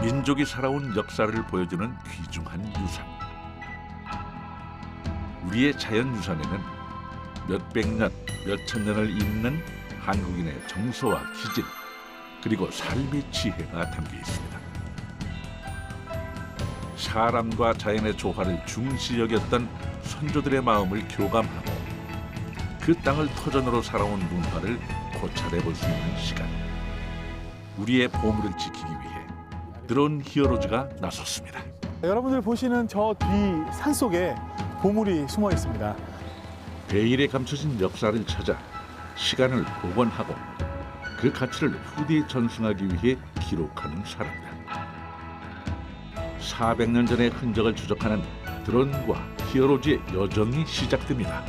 민족이 살아온 역사를 보여주는 귀중한 유산. 우리의 자연유산에는 몇백 년, 몇천 년을 잇는 한국인의 정서와 기질, 그리고 삶의 지혜가 담겨 있습니다. 사람과 자연의 조화를 중시 여겼던 선조들의 마음을 교감하고 그 땅을 터전으로 살아온 문화를 고찰해 볼 수 있는 시간. 우리의 보물을 지키기 위해 드론 히어로즈가 나섰습니다. 여러분들 보시는 저 뒤 산속에 보물이 숨어 있습니다. 베일에 감춰진 역사를 찾아 시간을 복원하고 그 가치를 후대에 전승하기 위해 기록하는 사람들. 400년 전의 흔적을 추적하는 드론과 히어로즈의 여정이 시작됩니다.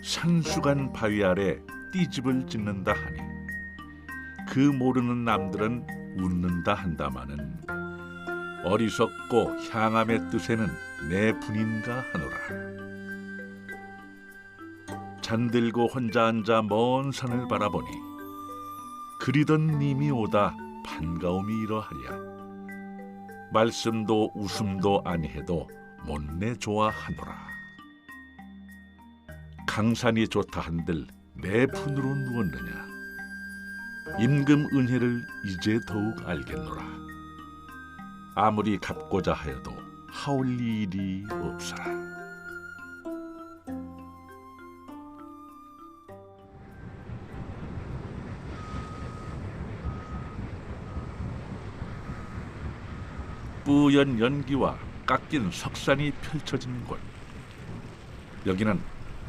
산수간 바위 아래 띠집을 짓는다 하니 그 모르는 남들은 웃는다 한다마는 어리석고 향함의 뜻에는 내 분인가 하노라. 잠들고 혼자 앉아 먼 산을 바라보니 그리던 님이 오다 반가움이 이러하랴. 말씀도 웃음도 아니해도 못내 좋아하노라. 강산이 좋다 한들 내 분으로 누웠느냐. 임금 은혜를 이제 더욱 알겠노라. 아무리 갚고자 하여도 하올 일이 없어라. 뿌연 연기와 깎인 석산이 펼쳐진 곳. 여기는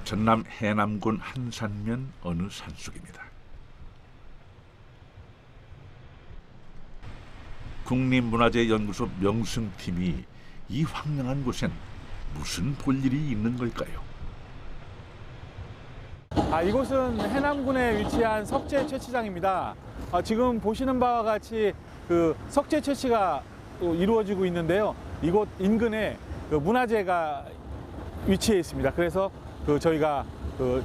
전남 해남군 한산면 어느 산속입니다. 국립문화재연구소 명승팀이 이 황량한 곳엔 무슨 볼일이 있는 걸까요? 이곳은 해남군에 위치한 석재 채취장입니다. 지금 보시는 바와 같이 그 석재 채취가 이루어지고 있는데요. 이곳 인근에 그 문화재가 위치해 있습니다. 그래서 저희가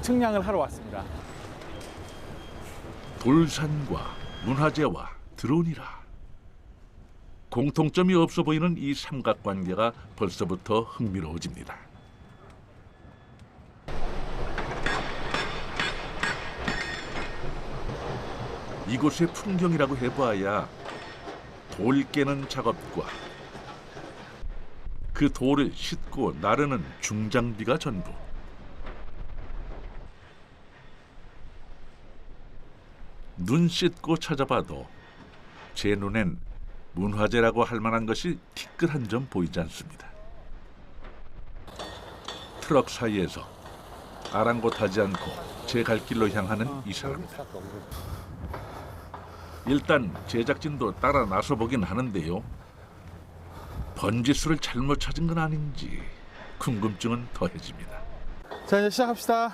측량을 하러 왔습니다. 돌산과 문화재와 드론이라. 공통점이 없어 보이는 이 삼각관계가 벌써부터 흥미로워집니다. 이곳의 풍경이라고 해봐야 돌 깨는 작업과 그 돌을 싣고 나르는 중장비가 전부. 눈 씻고 찾아봐도 제 눈엔 문화재라고 할 만한 것이 티끌한 점 보이지 않습니다. 트럭 사이에서 아랑곳하지 않고 제 갈 길로 향하는 이 사람들. 일단 제작진도 따라 나서 보긴 하는데요. 번지수를 잘못 찾은 건 아닌지 궁금증은 더해집니다. 자, 이제 시작합시다.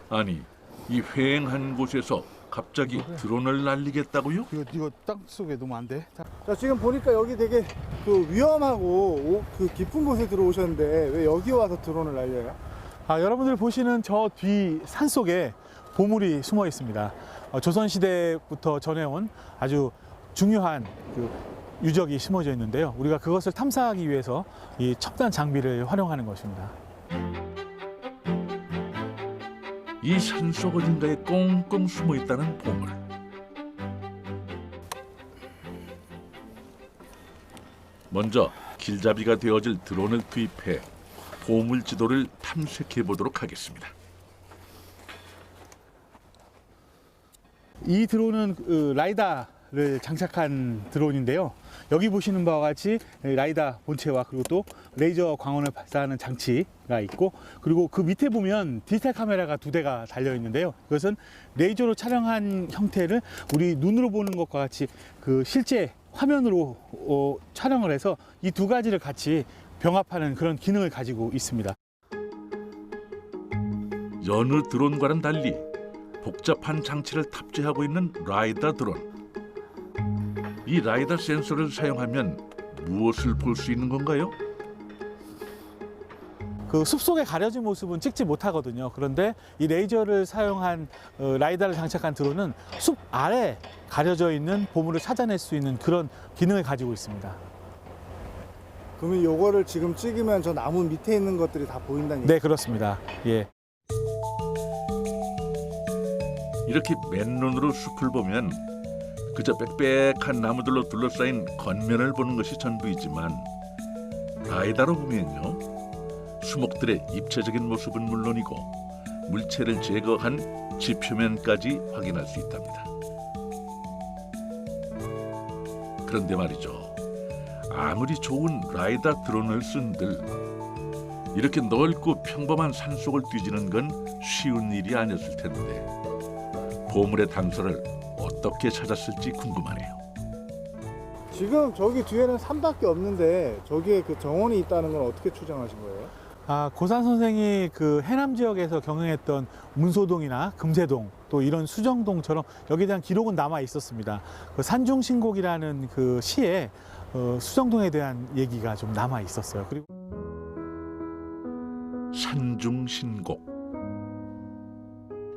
아니, 이 휑한 곳에서 갑자기 드론을 날리겠다고요? 이거 땅 속에 놓으면 안 돼. 자, 지금 보니까 여기 되게 위험하고 깊은 곳에 들어오셨는데 왜 여기 와서 드론을 날려요? 여러분들 보시는 저 뒤 산속에 보물이 숨어 있습니다. 조선시대부터 전해온 아주 중요한 유적이 심어져 있는데요. 우리가 그것을 탐사하기 위해서 이 첨단 장비를 활용하는 것입니다. 이 산속 어딘가에 꽁꽁 숨어 있다는 보물. 먼저 길잡이가 되어질 드론을 투입해 보물 지도를 탐색해 보도록 하겠습니다. 이 드론은 라이다를 장착한 드론인데요. 여기 보시는 바와 같이 라이다 본체와 그리고 또 레이저 광원을 발사하는 장치가 있고, 그리고 그 밑에 보면 디지털 카메라가 2대가 달려 있는데요. 이것은 레이저로 촬영한 형태를 우리 눈으로 보는 것과 같이 실제 화면으로 촬영을 해서 이 두 가지를 같이 병합하는 그런 기능을 가지고 있습니다. 여느 드론과는 달리 복잡한 장치를 탑재하고 있는 라이다 드론. 이 라이다 센서를 사용하면 무엇을 볼 수 있는 건가요? 그 숲속에 가려진 모습은 찍지 못하거든요. 그런데 이 레이저를 사용한 라이다를 장착한 드론은 숲 아래 가려져 있는 보물을 찾아낼 수 있는 그런 기능을 가지고 있습니다. 그러면 요거를 지금 찍으면 저 나무 밑에 있는 것들이 다 보인다는 얘기. 네, 그렇습니다. 예. 이렇게 맨눈으로 숲을 보면 그저 빽빽한 나무들로 둘러싸인 겉면을 보는 것이 전부이지만 라이다로 보면요, 수목들의 입체적인 모습은 물론이고 물체를 제거한 지표면까지 확인할 수 있답니다. 그런데 말이죠, 아무리 좋은 라이다 드론을 쓴들 이렇게 넓고 평범한 산속을 뒤지는 건 쉬운 일이 아니었을 텐데 보물의 단서를 어떻게 찾았을지 궁금하네요. 지금 저기 뒤에는 산밖에 없는데 저기에 그 정원이 있다는 건 어떻게 추정하신 거예요? 고산 선생이 그 해남 지역에서 경영했던 문소동이나 금세동 또 이런 수정동처럼 여기에 대한 기록은 남아 있었습니다. 그 산중신곡이라는 그 시에 수정동에 대한 얘기가 좀 남아 있었어요. 그리고 산중신곡.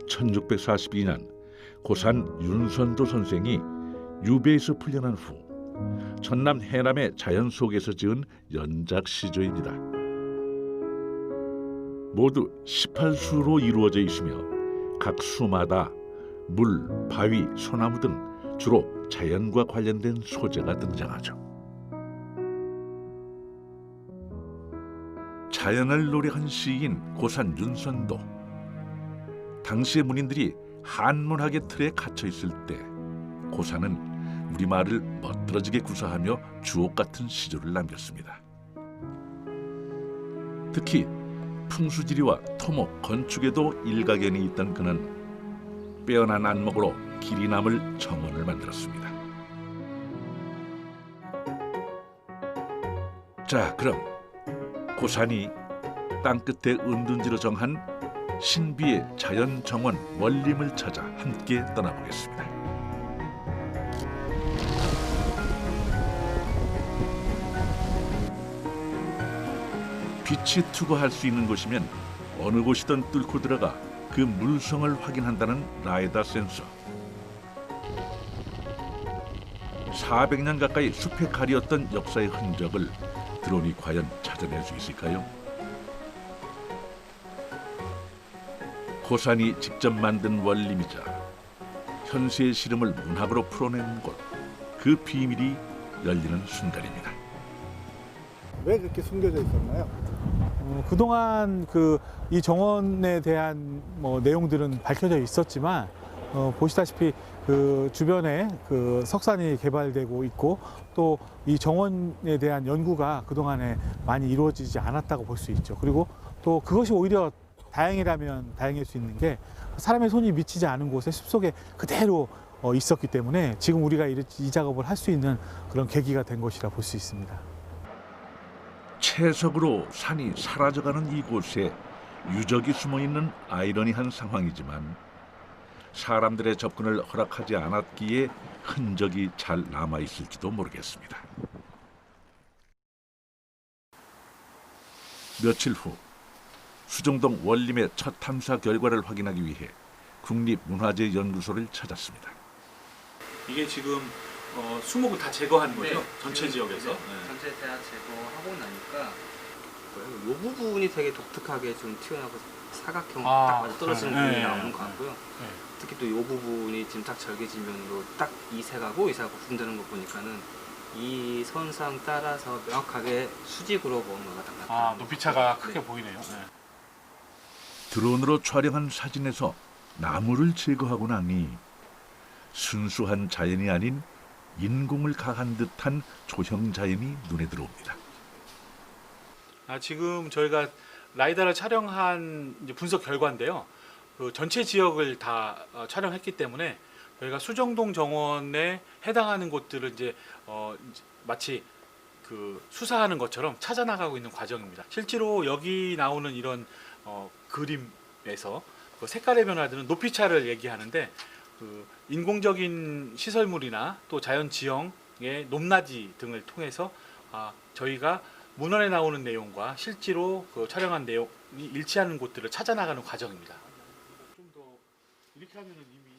1642년 고산 윤선도 선생이 유배에서 풀려난 후 전남 해남의 자연 속에서 지은 연작 시조입니다. 모두 18수로 이루어져 있으며 각 수마다 물, 바위, 소나무 등 주로 자연과 관련된 소재가 등장하죠. 자연을 노래한 시인 고산 윤선도. 당시의 문인들이 한문학의 틀에 갇혀 있을 때 고산은 우리말을 멋들어지게 구사하며 주옥 같은 시조를 남겼습니다. 특히 풍수지리와 토목, 건축에도 일가견이 있던 그는 빼어난 안목으로 길이 남을 정원을 만들었습니다. 자, 그럼 고산이 땅끝에 은둔지로 정한 신비의 자연 정원 원림을 찾아 함께 떠나보겠습니다. 빛이 투과할 수 있는 곳이면 어느 곳이든 뚫고 들어가 그 물성을 확인한다는 라이다 센서. 400년 가까이 숲에 가리었던 역사의 흔적을 드론이 과연 찾아낼 수 있을까요? 고산이 직접 만든 원림이자 현세의 시름을 문학으로 풀어내는 곳, 그 비밀이 열리는 순간입니다. 왜 그렇게 숨겨져 있었나요? 그동안 이 정원에 대한 내용들은 밝혀져 있었지만 보시다시피 그 주변에 그 석산이 개발되고 있고 또 이 정원에 대한 연구가 그동안에 많이 이루어지지 않았다고 볼 수 있죠. 그리고 또 그것이 오히려 다행이라면 다행일 수 있는 게 사람의 손이 미치지 않은 곳에 숲속에 그대로 있었기 때문에 지금 우리가 이 작업을 할 수 있는 그런 계기가 된 것이라 볼 수 있습니다. 채석으로 산이 사라져가는 이곳에 유적이 숨어있는 아이러니한 상황이지만 사람들의 접근을 허락하지 않았기에 흔적이 잘 남아있을지도 모르겠습니다. 며칠 후 수정동 원림의 첫 탐사 결과를 확인하기 위해 국립문화재연구소를 찾았습니다. 이게 지금 수목을 다 제거하는 거죠? 네. 전체 지역에서? 네. 전체 대학 제거하고 나니까 이 부분이 되게 독특하게 좀 튀어나오고 사각형 딱 맞아 떨어지는 부분이 나오는 것 같고요. 특히 또 이 부분이 지금 딱 절개지면으로 딱 이색하고 구분되는 거 보니까는 이 선상 따라서 명확하게 수직으로 뭔가가 딱 나타나요. 높이차가 크게 보이네요. 드론으로 촬영한 사진에서 나무를 제거하고 나니 순수한 자연이 아닌 인공을 가한 듯한 조형 자연이 눈에 들어옵니다. 지금 저희가 라이다를 촬영한 이제 분석 결과인데요. 그 전체 지역을 다 촬영했기 때문에 저희가 수정동 정원에 해당하는 곳들을 이제 마치 그 수사하는 것처럼 찾아 나가고 있는 과정입니다. 실제로 여기 나오는 이런 그림에서 그 색깔의 변화들은 높이차를 얘기하는데 그 인공적인 시설물이나 또 자연 지형의 높낮이 등을 통해서 저희가 문헌에 나오는 내용과 실제로 그 촬영한 내용이 일치하는 곳들을 찾아 나가는 과정입니다. 좀 더 이렇게 하면은 이미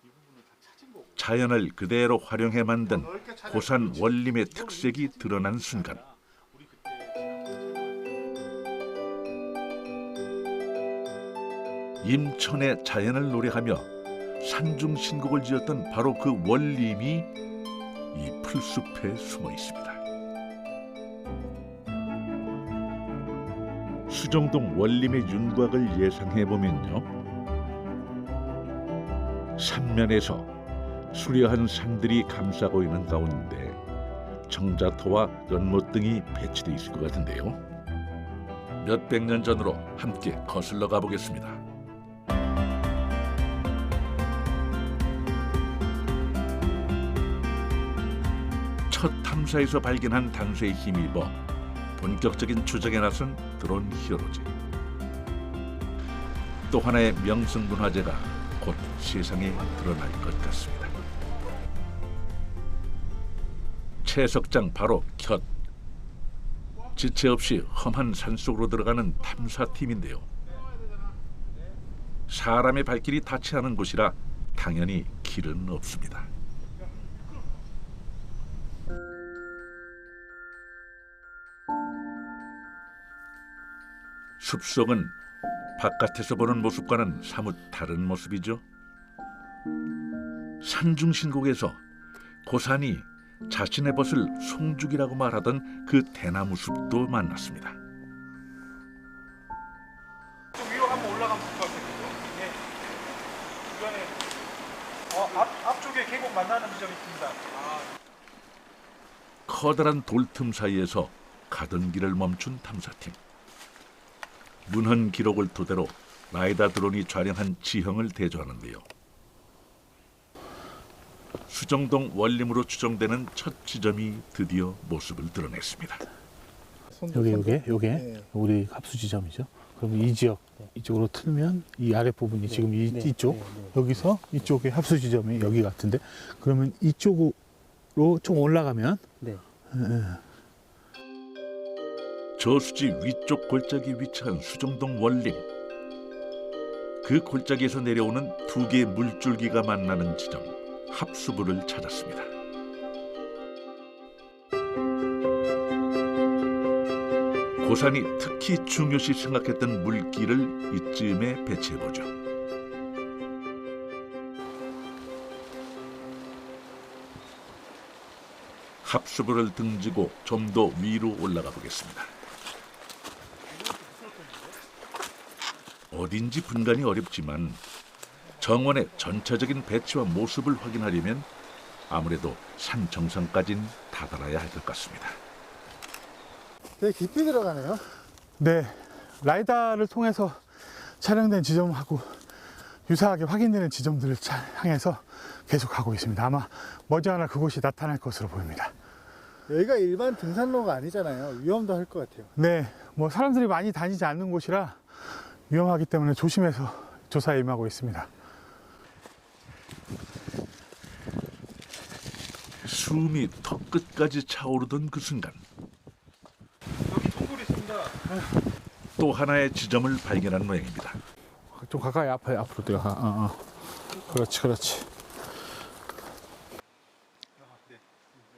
이 부분을 다 찾은 거고. 자연을 그대로 활용해 만든 고산 원림의 특색이 드러난 순간 우리 그때 임천의 자연을 노래하며 산중신곡을 지었던 바로 그 원림이 이 풀숲에 숨어 있습니다. 수정동 원림의 윤곽을 예상해 보면요, 삼면에서 수려한 산들이 감싸고 있는 가운데 정자터와 연못 등이 배치되어 있을 것 같은데요. 몇백 년 전으로 함께 거슬러 가보겠습니다. 첫 탐사에서 발견한 단서에 힘입어 본격적인 추적에 나선 드론 히어로즈. 또 하나의 명승문화재가 곧 세상에 드러날 것 같습니다. 채석장 바로 곁. 지체 없이 험한 산속으로 들어가는 탐사팀인데요. 사람의 발길이 닿지 않은 곳이라 당연히 길은 없습니다. 숲속은 바깥에서 보는 모습과는 사뭇 다른 모습이죠. 산중신곡에서 고산이 자신의 벗을 송죽이라고 말하던 그 대나무 숲도 만났습니다. 좀 위로 한번 올라가면 될 것 같아요. 네. 주변에 앞쪽에 계곡 만나는 지점이 있습니다. 커다란 돌틈 사이에서 가던 길을 멈춘 탐사팀. 문헌 기록을 토대로 라이다 드론이 촬영한 지형을 대조하는데요. 수정동 원림으로 추정되는 첫 지점이 드디어 모습을 드러냈습니다. 요게 네. 우리 합수 지점이죠. 그럼 이 지역 이쪽으로 틀면 이 아래 부분이 지금 이쪽 여기서 이쪽에 합수 지점이 여기 같은데, 그러면 이쪽으로 좀 올라가면 저수지 위쪽 골짜기에 위치한 수정동 원림. 그 골짜기에서 내려오는 두 개의 물줄기가 만나는 지점, 합수부를 찾았습니다. 고산이 특히 중요시 생각했던 물길을 이쯤에 배치해보죠. 합수부를 등지고 좀 더 위로 올라가 보겠습니다. 어딘지 분간이 어렵지만 정원의 전체적인 배치와 모습을 확인하려면 아무래도 산 정상까진 다다라야 할 것 같습니다. 되게 깊이 들어가네요. 네, 라이다를 통해서 촬영된 지점하고 유사하게 확인되는 지점들을 향해서 계속 가고 있습니다. 아마 머지않아 그곳이 나타날 것으로 보입니다. 여기가 일반 등산로가 아니잖아요. 위험도 할 것 같아요. 네, 뭐 사람들이 많이 다니지 않는 곳이라 위험하기 때문에 조심해서 조사에 임하고 있습니다. 숨이 턱 끝까지 차오르던 그 순간 여기 동굴이 있습니다. 또 하나의 지점을 발견한 모양입니다. 좀 가까이 앞으로 들어가. 그렇지.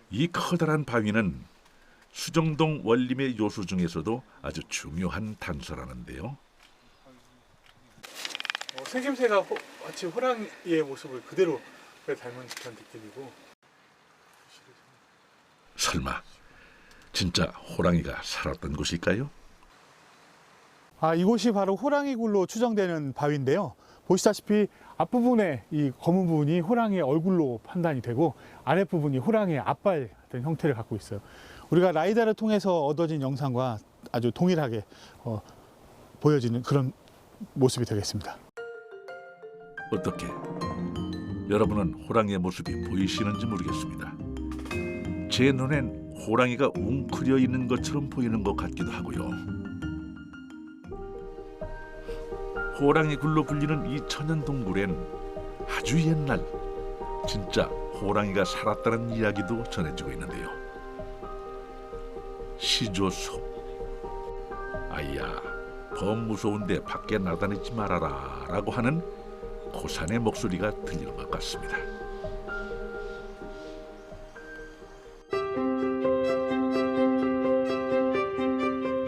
이 커다란 바위는 수정동 원림의 요소 중에서도 아주 중요한 단서라는데요. 생김새가 마치 호랑이의 모습을 그대로 닮은 듯한 느낌이고. 설마 진짜 호랑이가 살았던 곳일까요? 이곳이 바로 호랑이 굴로 추정되는 바위인데요. 보시다시피 앞부분에 이 검은 부분이 호랑이의 얼굴로 판단이 되고, 아랫부분이 호랑이의 앞발 같은 형태를 갖고 있어요. 우리가 라이다를 통해서 얻어진 영상과 아주 동일하게 보여지는 그런 모습이 되겠습니다. 어떻게 여러분은 호랑이의 모습이 보이시는지 모르겠습니다. 제 눈엔 호랑이가 웅크려 있는 것처럼 보이는 것 같기도 하고요. 호랑이 굴로 불리는 이 천연 동굴엔 아주 옛날 진짜 호랑이가 살았다는 이야기도 전해지고 있는데요. 시조소. 아이야, 범 무서운데 밖에 나다니지 말아라 라고 하는 고산의 목소리가 들리는 것 같습니다.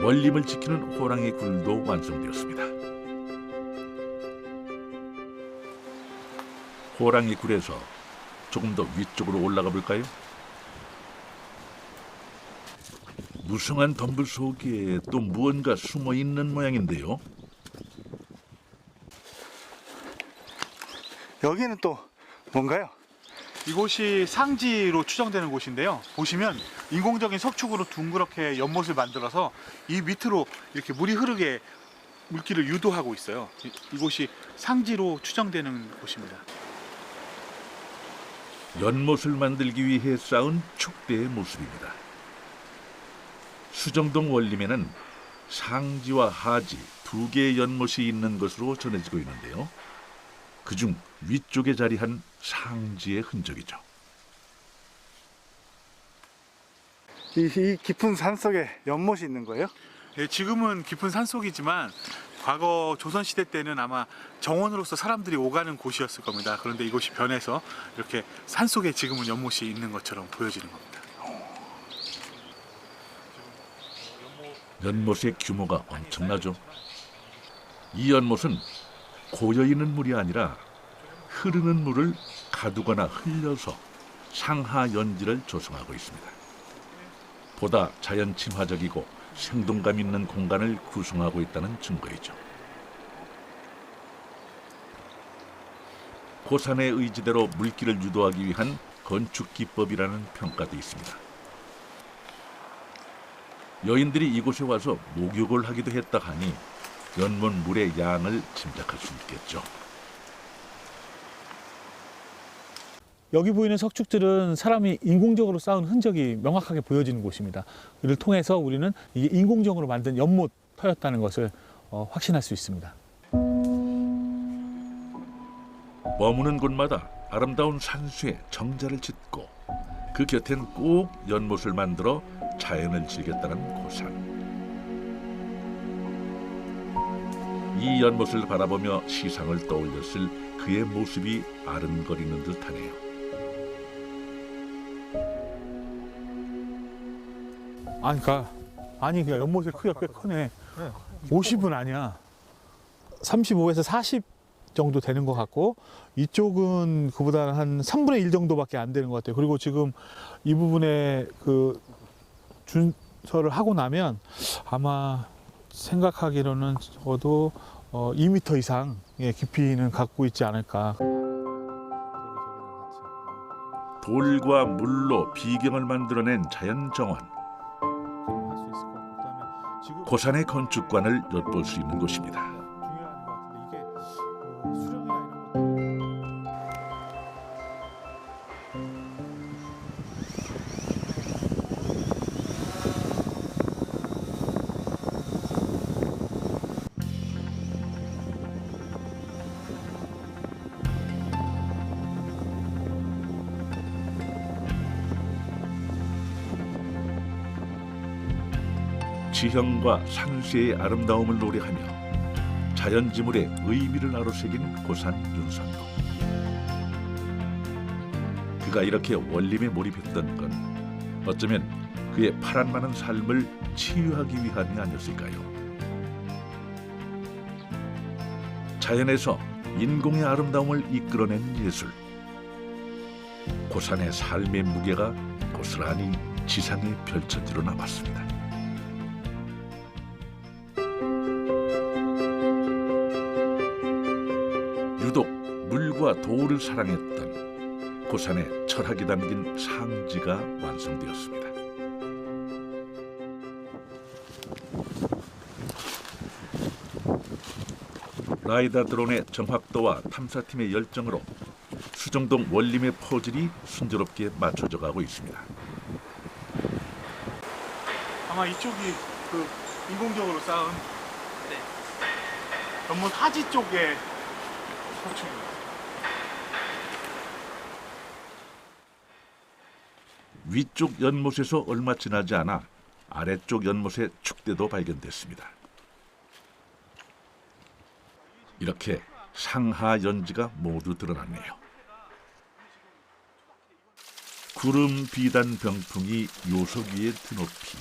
원림을 지키는 호랑이 굴도 완성되었습니다. 호랑이 굴에서 조금 더 위쪽으로 올라가 볼까요? 무성한 덤불 속에 또 무언가 숨어 있는 모양인데요. 여기는 또 뭔가요? 이곳이 상지로 추정되는 곳인데요. 보시면 인공적인 석축으로 둥그렇게 연못을 만들어서 이 밑으로 이렇게 물이 흐르게 물길을 유도하고 있어요. 이곳이 상지로 추정되는 곳입니다. 연못을 만들기 위해 쌓은 축대의 모습입니다. 수정동 원림에는 상지와 하지 두 개의 연못이 있는 것으로 전해지고 있는데요. 그중 위쪽에 자리한 상지의 흔적이죠. 이 깊은 산 속에 연못이 있는 거예요? 예, 지금은 깊은 산속이지만 과거 조선시대 때는 아마 정원으로서 사람들이 오가는 곳이었을 겁니다. 그런데 이곳이 변해서 이렇게 산속에 지금은 연못이 있는 것처럼 보여지는 겁니다. 연못의 규모가 엄청나죠. 이 연못은 고여있는 물이 아니라 흐르는 물을 가두거나 흘려서 상하 연지를 조성하고 있습니다. 보다 자연 친화적이고 생동감 있는 공간을 구성하고 있다는 증거이죠. 고산의 의지대로 물길을 유도하기 위한 건축 기법이라는 평가도 있습니다. 여인들이 이곳에 와서 목욕을 하기도 했다 하니 연못 물의 양을 짐작할 수 있겠죠. 여기 보이는 석축들은 사람이 인공적으로 쌓은 흔적이 명확하게 보여지는 곳입니다. 이를 통해서 우리는 이게 인공적으로 만든 연못 터였다는 것을 확신할 수 있습니다. 머무는 곳마다 아름다운 산수에 정자를 짓고 그 곁엔 꼭 연못을 만들어 자연을 즐겼다는 고산. 이 연못을 바라보며 시상을 떠올렸을 그의 모습이 아른거리는 듯하네요. 아니 그냥 연못의 크기가 꽤 크네. 50은 아니야. 35에서 40 정도 되는 것 같고 이쪽은 그보다 한 3분의 1 정도밖에 안 되는 것 같아요. 그리고 지금 이 부분에 그 준설을 하고 나면 아마 생각하기로는 적어도 2m 이상의 깊이는 갖고 있지 않을까. 돌과 물로 비경을 만들어낸 자연 정원. 고산의 건축관을 엿볼 수 있는 곳입니다. 지형과 산수의 아름다움을 노래하며 자연지물의 의미를 아로새긴 고산 윤선도. 그가 이렇게 원림에 몰입했던 건 어쩌면 그의 파란만한 삶을 치유하기 위함이 아니었을까요? 자연에서 인공의 아름다움을 이끌어낸 예술. 고산의 삶의 무게가 고스란히 지상에 펼쳐지러 남았습니다. 유독 물과 돌을 사랑했던 고산의 철학이 담긴 상지가 완성되었습니다. 라이다 드론의 정확도와 탐사팀의 열정으로 수정동 원림의 퍼즐이 순조롭게 맞춰져 가고 있습니다. 아마 이쪽이 그 인공적으로 쌓은 연못 하지 쪽에 석축입니다. 위쪽 연못에서 얼마 지나지 않아 아래쪽 연못에 축대도 발견됐습니다. 이렇게 상하 연지가 모두 드러났네요. 구름 비단 병풍이 요석 위에 드높이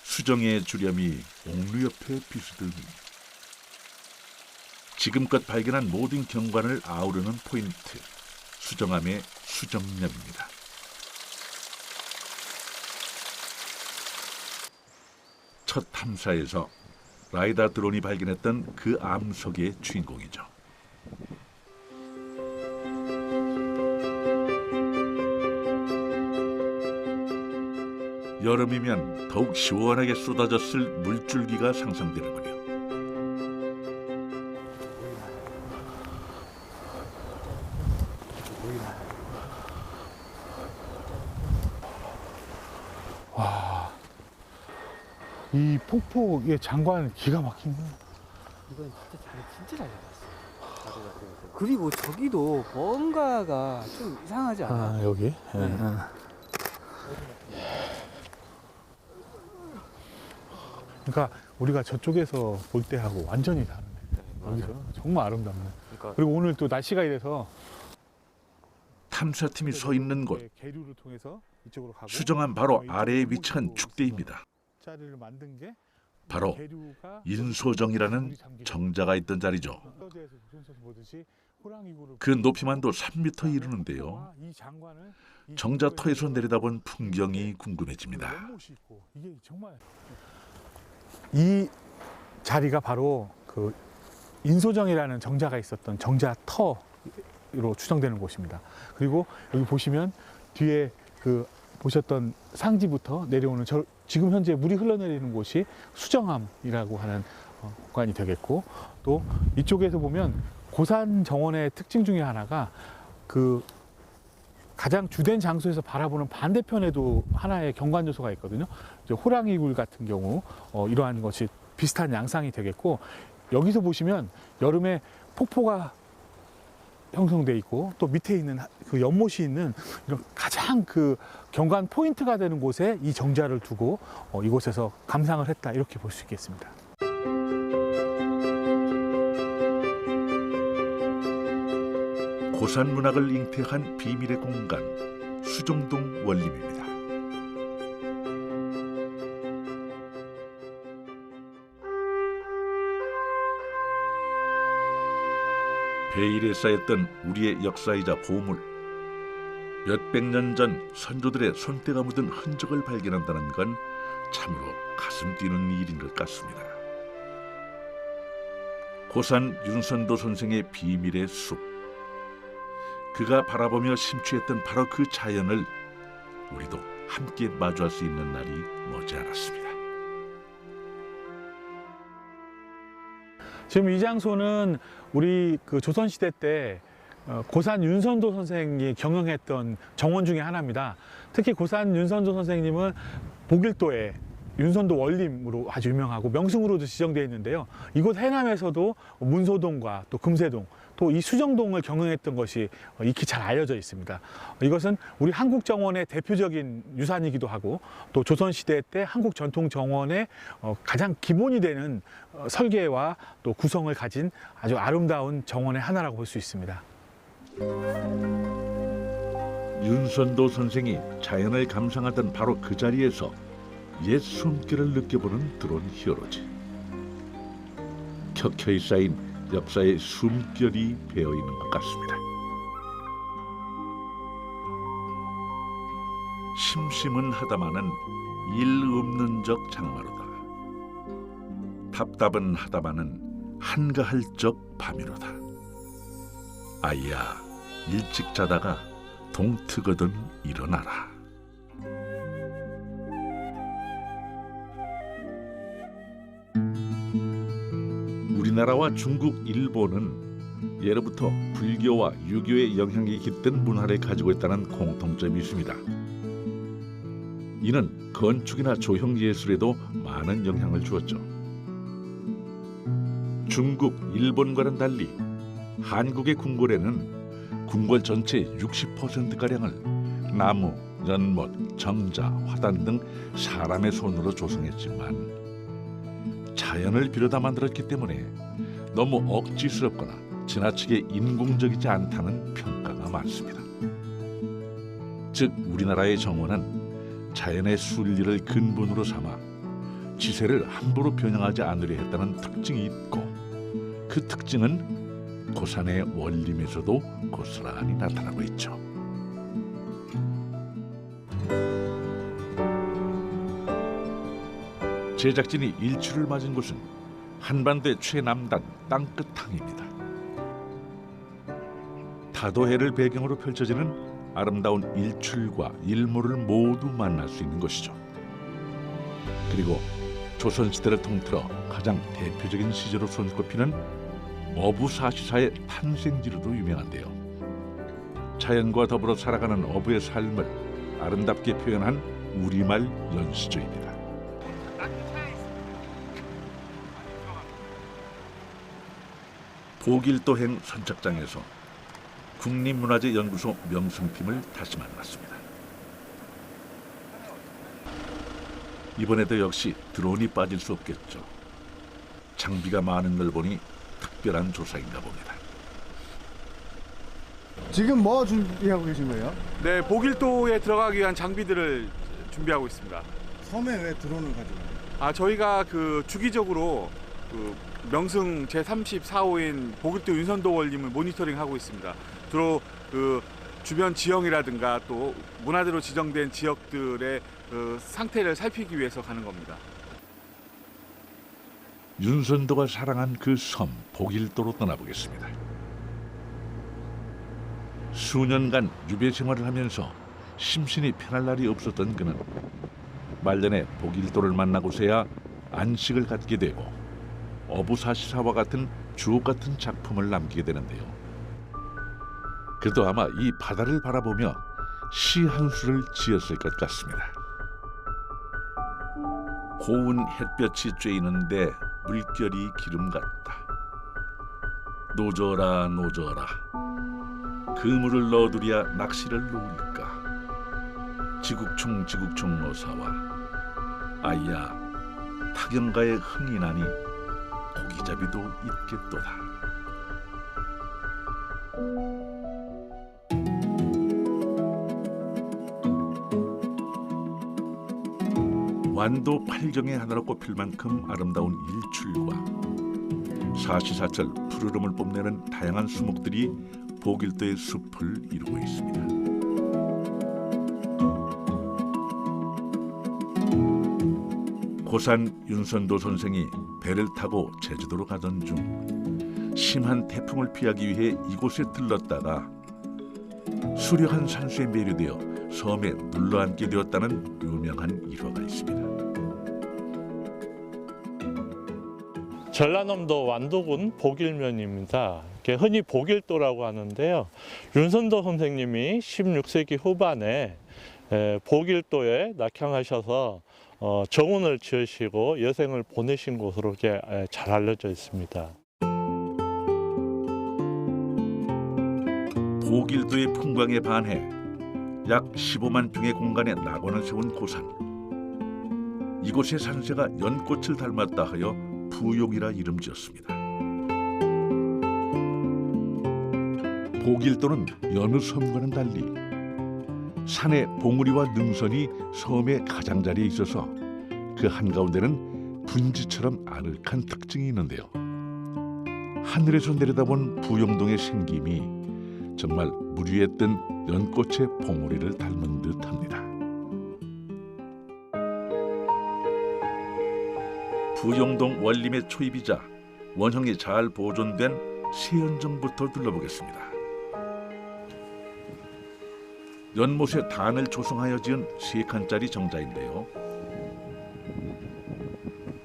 수정의 주렴이 옥류 옆에 비수듬이 지금껏 발견한 모든 경관을 아우르는 포인트 수정암의 수정염입니다. 첫 탐사에서 라이다 드론이 발견했던 그 암석의 주인공이죠. 여름이면 더욱 시원하게 쏟아졌을 물줄기가 상상되는군요. 이 폭포의 장관 기가 막힌 거예요. 이건 진짜 잘 잡았어. 그리고 저기도 뭔가가 좀 이상하지 않아? 아, 여기? 네. 그러니까 우리가 저쪽에서 볼 때하고 완전히 다르네. 여기서 정말 아름답네. 그러니까 그리고 오늘 또 날씨가 이래서 탐사팀이 서 있는 곳 계류를 통해서 이쪽으로 가고 수정암 바로 아래에 위치한 축대입니다. 자리를 만든 게 바로 계류가 인소정이라는 정자가 있던 자리죠. 서재에서 조선소서 보듯이 호랑이굴을 그 높이만도 3m 이르는데요. 이 장관을 이 정자 터에서 내려다본 풍경이 궁금해집니다. 연못이 있고 이게 정말 이 자리가 바로 그 인소정이라는 정자가 있었던 정자 터로 추정되는 곳입니다. 그리고 여기 보시면 뒤에 그 보셨던 상지부터 내려오는 지금 현재 물이 흘러내리는 곳이 수정암이라고 하는 공간이 되겠고, 또 이쪽에서 보면 고산 정원의 특징 중에 하나가 그 가장 주된 장소에서 바라보는 반대편에도 하나의 경관 요소가 있거든요. 이제 호랑이굴 같은 경우 이러한 것이 비슷한 양상이 되겠고, 여기서 보시면 여름에 폭포가 형성돼 있고 또 밑에 있는 그 연못이 있는 이런 가장 그 경관 포인트가 되는 곳에 이 정자를 두고 이곳에서 감상을 했다, 이렇게 볼 수 있겠습니다. 고산 문학을 잉태한 비밀의 공간 수정동 원림입니다. 베일에 쌓였던 우리의 역사이자 보물. 몇백 년 전 선조들의 손때가 묻은 흔적을 발견한다는 건 참으로 가슴 뛰는 일인 것 같습니다. 고산 윤선도 선생의 비밀의 숲. 그가 바라보며 심취했던 바로 그 자연을 우리도 함께 마주할 수 있는 날이 머지않았습니다. 지금 이 장소는 우리 그 조선시대 때 고산 윤선도 선생이 경영했던 정원 중에 하나입니다. 특히 고산 윤선도 선생님은 복일도에 윤선도 원림으로 아주 유명하고 명승으로도 지정되어 있는데요. 이곳 해남에서도 문소동과 또 금세동, 또 이 수정동을 경영했던 것이 익히 잘 알려져 있습니다. 이것은 우리 한국 정원의 대표적인 유산이기도 하고, 또 조선시대 때 한국 전통 정원의 가장 기본이 되는 설계와 또 구성을 가진 아주 아름다운 정원의 하나라고 볼 수 있습니다. 윤선도 선생이 자연을 감상하던 바로 그 자리에서 옛 숨결을 느껴보는 드론 히어로즈. 켜켜이 쌓인 역사의 숨결이 배어있는 것 같습니다. 심심은 하다마는 일 없는 적 장마로다. 답답은 하다마는 한가할 적 밤이로다. 아이야, 일찍 자다가 동트거든 일어나라. 우리나라와 중국, 일본은 예로부터 불교와 유교의 영향이 깃든 문화를 가지고 있다는 공통점이 있습니다. 이는 건축이나 조형 예술에도 많은 영향을 주었죠. 중국, 일본과는 달리 한국의 궁궐에는 궁궐 전체의 60%가량을 나무, 연못, 정자, 화단 등 사람의 손으로 조성했지만 자연을 빌어다 만들었기 때문에 너무 억지스럽거나 지나치게 인공적이지 않다는 평가가 많습니다. 즉 우리나라의 정원은 자연의 순리를 근본으로 삼아 지세를 함부로 변형하지 않으려 했다는 특징이 있고 그 특징은 고산의 원림에서도 고스란히 나타나고 있죠. 제작진이 일출을 맞은 곳은 한반도의 최남단 땅끝항입니다. 다도해를 배경으로 펼쳐지는 아름다운 일출과 일몰을 모두 만날 수 있는 곳이죠. 그리고 조선시대를 통틀어 가장 대표적인 시제로 손꼽히는 어부사시사의 탄생지로도 유명한데요. 자연과 더불어 살아가는 어부의 삶을 아름답게 표현한 우리말 연시조입니다. 보길도행 선착장에서 국립문화재연구소 명승팀을 다시 만났습니다. 이번에도 역시 드론이 빠질 수 없겠죠. 장비가 많은 걸 보니 특별한 조사인가 봅니다. 지금 뭐 준비하고 계신 거예요? 네, 보길도에 들어가기 위한 장비들을 준비하고 있습니다. 섬에 왜 드론을 가져가요? 저희가 주기적으로 명승 제34호인 보길도 윤선도 원림을 모니터링하고 있습니다. 주로 주변 지형이라든가 또 문화재로 지정된 지역들의 상태를 살피기 위해서 가는 겁니다. 윤선도가 사랑한 그 섬 보길도로 떠나보겠습니다. 수년간 유배 생활을 하면서 심신이 편할 날이 없었던 그는 말년에 보길도를 만나고서야 안식을 갖게 되고 어부사시사와 같은 주옥 같은 작품을 남기게 되는데요. 그도 아마 이 바다를 바라보며 시 한 수를 지었을 것 같습니다. 고운 햇볕이 쬐이는데 물결이 기름 같다. 노져라 노져라 그물을 넣어두랴 낚시를 놓을까. 지국총 지국총 어사와 아야 타경가의 흥이 나니 고기잡이도 있겠도다. 완도 팔경의 하나로 꼽힐 만큼 아름다운 일출과 사시사철 푸르름을 뽐내는 다양한 수목들이 보길도의 숲을 이루고 있습니다. 고산 윤선도 선생이 배를 타고 제주도로 가던 중 심한 태풍을 피하기 위해 이곳에 들렀다가 수려한 산수에 매료되어 섬에 눌러앉게 되었다는 유명한 일화가 있습니다. 전라남도 완도군 보길면입니다. 흔히 보길도라고 하는데요. 윤선도 선생님이 16세기 후반에 보길도에 낙향하셔서 정원을 지으시고 여생을 보내신 곳으로 잘 알려져 있습니다. 보길도의 풍광에 반해 약 15만 평의 공간에 낙원을 세운 고산. 이곳의 산세가 연꽃을 닮았다 하여 부용이라 이름 지었습니다. 보길도는 여느 섬과는 달리 산의 봉우리와 능선이 섬의 가장자리에 있어서 그 한가운데는 분지처럼 아늑한 특징이 있는데요. 하늘에서 내려다본 부용동의 생김이 정말 물 위에 뜬 연꽃의 봉우리를 닮은 듯합니다. 부용동 원림의 초입이자 원형이 잘 보존된 세연정부터 둘러보겠습니다. 연못에 단을 조성하여 지은 3칸짜리 정자인데요.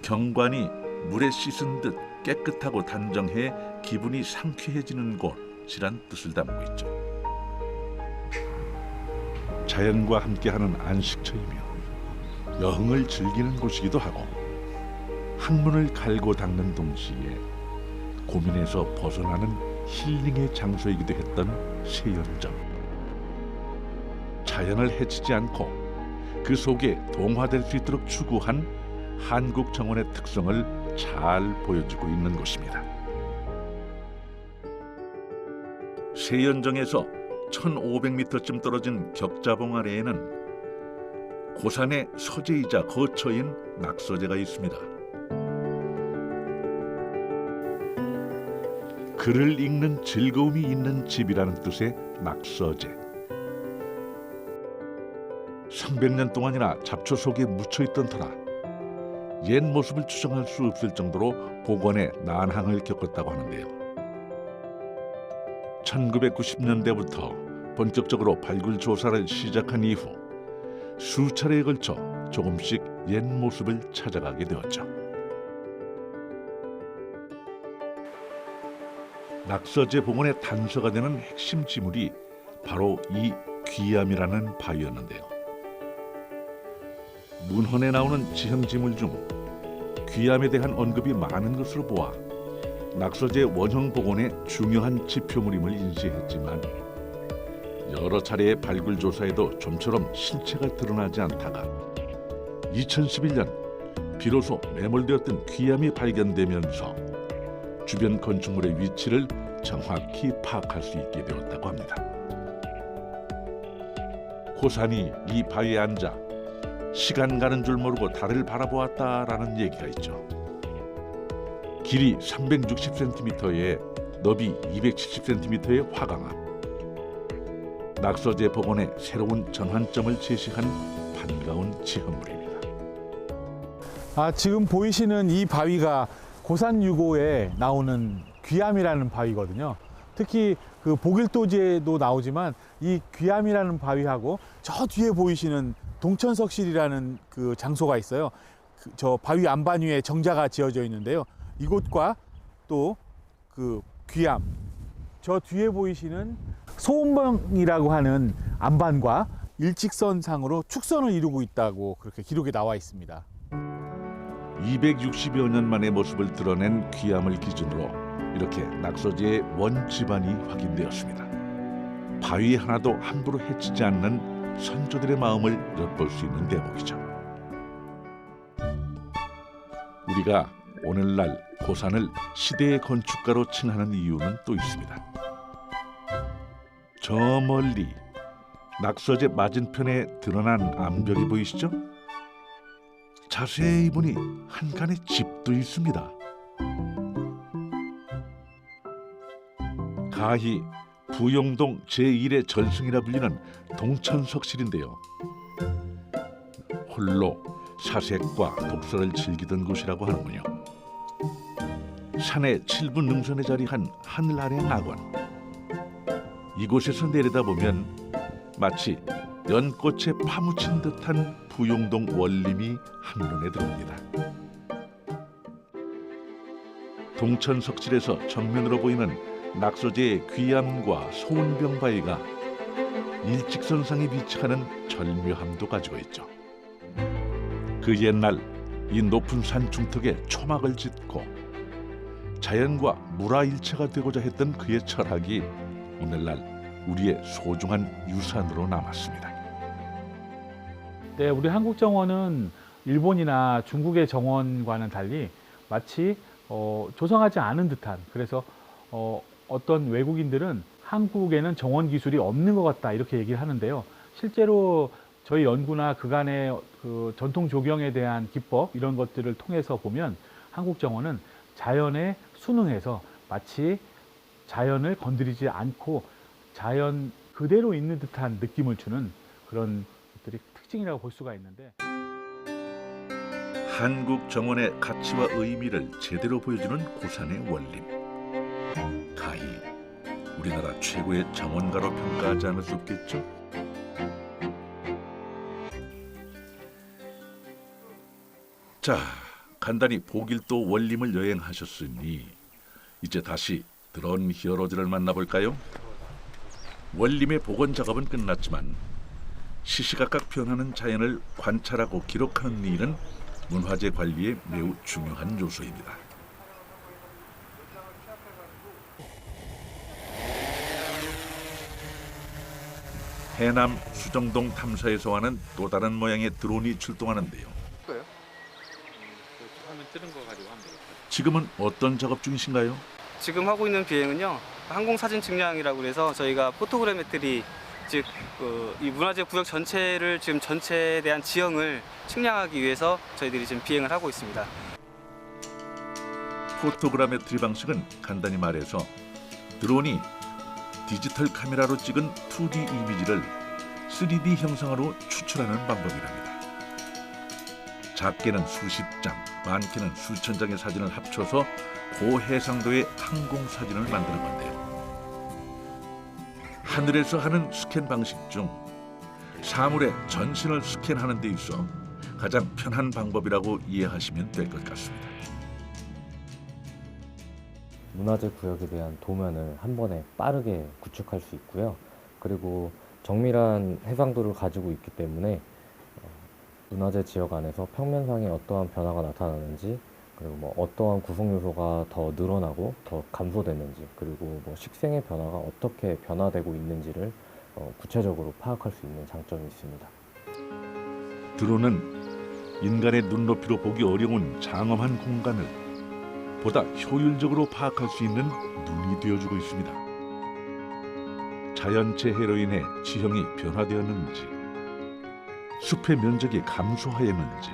경관이 물에 씻은 듯 깨끗하고 단정해 기분이 상쾌해지는 곳이란 뜻을 담고 있죠. 자연과 함께하는 안식처이며 여흥을 즐기는 곳이기도 하고 학문을 갈고 닦는 동시에 고민에서 벗어나는 힐링의 장소이기도 했던 세연정. 자연을 해치지 않고 그 속에 동화될 수 있도록 추구한 한국 정원의 특성을 잘 보여주고 있는 곳입니다. 세연정에서 1500m쯤 떨어진 격자봉 아래에는 고산의 서재이자 거처인 낙서제가 있습니다. 글을 읽는 즐거움이 있는 집이라는 뜻의 낙서제. 300년 동안이나 잡초 속에 묻혀있던 터라 옛 모습을 추정할 수 없을 정도로 복원의 난항을 겪었다고 하는데요. 1990년대부터 본격적으로 발굴 조사를 시작한 이후 수차례에 걸쳐 조금씩 옛 모습을 찾아가게 되었죠. 낙서제 복원의 단서가 되는 핵심 지물이 바로 이 귀암이라는 바위였는데요. 문헌에 나오는 지형지물 중 귀암에 대한 언급이 많은 것으로 보아 낙서제 원형 복원의 중요한 지표물임을 인지했지만 여러 차례의 발굴 조사에도 좀처럼 실체가 드러나지 않다가 2011년 비로소 매몰되었던 귀암이 발견되면서 주변 건축물의 위치를 정확히 파악할 수 있게 되었다고 합니다. 고산이 이 바위에 앉아 시간 가는 줄 모르고 달을 바라보았다라는 얘기가 있죠. 길이 360cm에 너비 270cm의 화강암. 낙서제 복원의 새로운 전환점을 제시한 반가운 지형물입니다. 지금 보이시는 이 바위가 고산6호에 나오는 귀암이라는 바위거든요. 특히 그 복일도지에도 나오지만 이 귀암이라는 바위하고 저 뒤에 보이시는 동천석실이라는 그 장소가 있어요. 저 바위 안반 위에 정자가 지어져 있는데요. 이곳과 또 그 귀암, 저 뒤에 보이시는 소음봉이라고 하는 안반과 일직선상으로 축선을 이루고 있다고 그렇게 기록에 나와 있습니다. 260여 년 만의 모습을 드러낸 귀암을 기준으로 이렇게 낙서제의 원지반이 확인되었습니다. 바위 하나도 함부로 해치지 않는 선조들의 마음을 엿볼 수 있는 대목이죠. 우리가 오늘날 고산을 시대의 건축가로 칭하는 이유는 또 있습니다. 저 멀리 낙서제 맞은편에 드러난 암벽이 보이시죠? 자세히 보니 한 칸의 집도 있습니다. 가히 부용동 제1의 전승이라 불리는 동천석실인데요. 홀로 사색과 독서를 즐기던 곳이라고 하는군요. 산의 7분 능선에 자리한 하늘 아래 낙원. 이곳에서 내려다보면 마치 연꽃에 파묻힌 듯한 부용동 원림이 한눈에 들어옵니다. 동천석실에서 정면으로 보이는 낙서제의 귀암과 소운병 바위가 일직선상에 위치하는 절묘함도 가지고 있죠. 그 옛날 이 높은 산 중턱에 초막을 짓고 자연과 물화일체가 되고자 했던 그의 철학이 오늘날 우리의 소중한 유산으로 남았습니다. 네, 우리 한국 정원은 일본이나 중국의 정원과는 달리 마치 조성하지 않은 듯한, 그래서 어떤 외국인들은 한국에는 정원 기술이 없는 것 같다 이렇게 얘기를 하는데요. 실제로 저희 연구나 그간의 그 전통 조경에 대한 기법 이런 것들을 통해서 보면 한국 정원은 자연에 순응해서 마치 자연을 건드리지 않고 자연 그대로 있는 듯한 느낌을 주는 그런 것들이 특징이라고 볼 수가 있는데, 한국 정원의 가치와 의미를 제대로 보여주는 고산의 원림. 가히 우리나라 최고의 정원가로 평가하지 않을 수 없겠죠. 자, 간단히 복일도 원림을 여행하셨으니 이제 다시 드론 히어로즈를 만나볼까요? 원림의 복원 작업은 끝났지만 시시각각 변하는 자연을 관찰하고 기록하는 일은 문화재 관리에 매우 중요한 요소입니다. 해남 수정동 탐사에서 하는 또 다른 모양의 드론이 출동하는데요. 지금은 어떤 작업 중이신가요? 지금 하고 있는 비행은요, 항공사진 측량이라고 해서 저희가 포토그래메트리, 즉 이 문화재 구역 전체를 지금 전체에 대한 지형을 측량하기 위해서 저희들이 지금 비행을 하고 있습니다. 포토그래메트리 방식은 간단히 말해서 드론이 디지털 카메라로 찍은 2D 이미지를 3D 형상으로 추출하는 방법이랍니다. 작게는 수십 장, 많게는 수천 장의 사진을 합쳐서 고해상도의 항공 사진을 만드는 건데요. 하늘에서 하는 스캔 방식 중 사물의 전신을 스캔하는 데 있어 가장 편한 방법이라고 이해하시면 될 것 같습니다. 문화재 구역에 대한 도면을 한 번에 빠르게 구축할 수 있고요. 그리고 정밀한 해상도를 가지고 있기 때문에 문화재 지역 안에서 평면상에 어떠한 변화가 나타나는지, 그리고 뭐 어떠한 구성 요소가 더 늘어나고 더 감소되는지, 그리고 뭐 식생의 변화가 어떻게 변화되고 있는지를 구체적으로 파악할 수 있는 장점이 있습니다. 드론은 인간의 눈높이로 보기 어려운 장엄한 공간을 보다 효율적으로 파악할 수 있는 눈이 되어주고 있습니다. 자연재해로 인해 지형이 변화되었는지, 숲의 면적이 감소하였는지,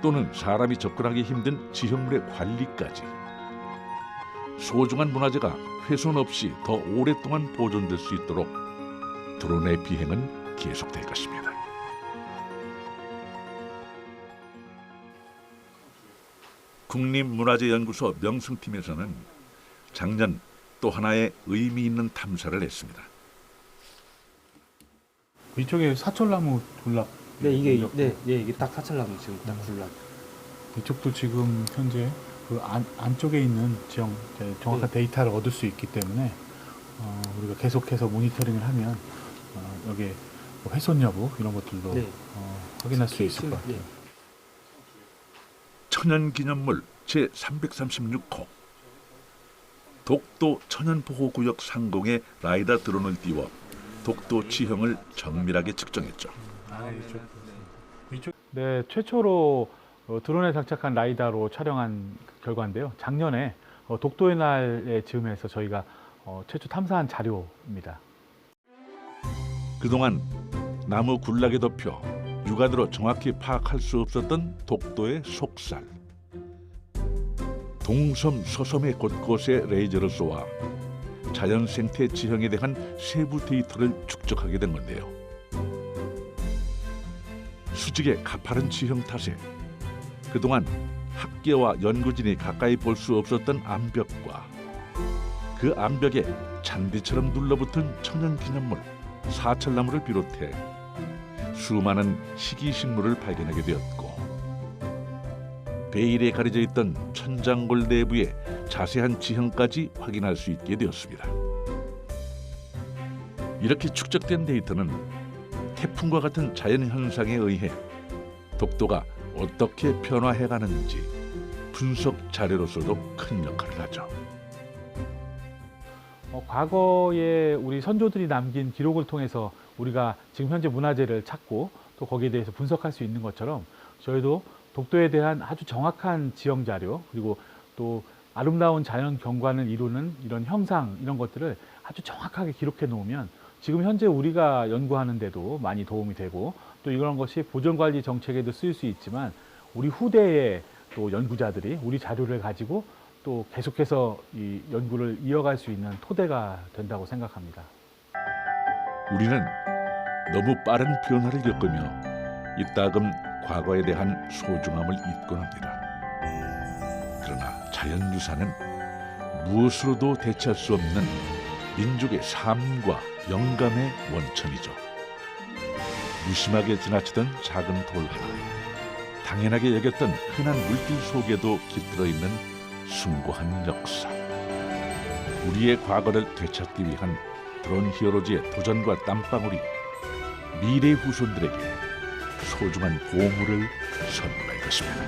또는 사람이 접근하기 힘든 지형물의 관리까지 소중한 문화재가 훼손 없이 더 오랫동안 보존될 수 있도록 드론의 비행은 계속될 것입니다. 국립문화재연구소 명승팀에서는 작년 또 하나의 의미 있는 탐사를 했습니다. 이쪽에 사철나무 군락. 네, 이게 딱 사철나무 지금 딱 군락. 이쪽도 지금 현재 그 안쪽에 있는 지형 정확한 데이터를 얻을 수 있기 때문에 우리가 계속해서 모니터링을 하면 여기에 뭐 훼손 여부 이런 것들도 확인할 수 있을 것 같아요. 천연기념물 제336호 독도 천연보호구역 상공에 라이다 드론을 띄워 독도 지형을 정밀하게 측정했죠. 네, 최초로 드론에 장착한 라이다로 촬영한 결과인데요. 작년에 독도의 날에 즈음해서 저희가 최초 탐사한 자료입니다. 그동안 나무 군락에 덮여 육안으로 정확히 파악할 수 없었던 독도의 속살. 동섬 서섬의 곳곳에 레이저를 쏘아 자연 생태 지형에 대한 세부 데이터를 축적하게 된 건데요. 수직의 가파른 지형 탓에 그동안 학계와 연구진이 가까이 볼 수 없었던 암벽과 그 암벽에 잔디처럼 눌러붙은 천연기념물 사철나무를 비롯해 수많은 희귀식물을 발견하게 되었고, 베일에 가려져 있던 천장골 내부의 자세한 지형까지 확인할 수 있게 되었습니다. 이렇게 축적된 데이터는 태풍과 같은 자연현상에 의해 독도가 어떻게 변화해가는지 분석 자료로서도 큰 역할을 하죠. 과거에 우리 선조들이 남긴 기록을 통해서 우리가 지금 현재 문화재를 찾고 또 거기에 대해서 분석할 수 있는 것처럼 저희도 독도에 대한 아주 정확한 지형 자료, 그리고 또 아름다운 자연 경관을 이루는 이런 형상, 이런 것들을 아주 정확하게 기록해 놓으면 지금 현재 우리가 연구하는 데도 많이 도움이 되고, 또 이런 것이 보존관리 정책에도 쓰일 수 있지만 우리 후대의 또 연구자들이 우리 자료를 가지고 또 계속해서 이 연구를 이어갈 수 있는 토대가 된다고 생각합니다. 우리는 너무 빠른 변화를 겪으며 이따금 과거에 대한 소중함을 잊곤 합니다. 그러나 자연유산은 무엇으로도 대체할 수 없는 민족의 삶과 영감의 원천이죠. 무심하게 지나치던 작은 돌 하나, 당연하게 여겼던 흔한 물길 속에도 깃들어 있는 숭고한 역사. 우리의 과거를 되찾기 위한 드론 히어로즈의 도전과 땀방울이 미래 후손들에게 소중한 보물을 선물할 것입니다.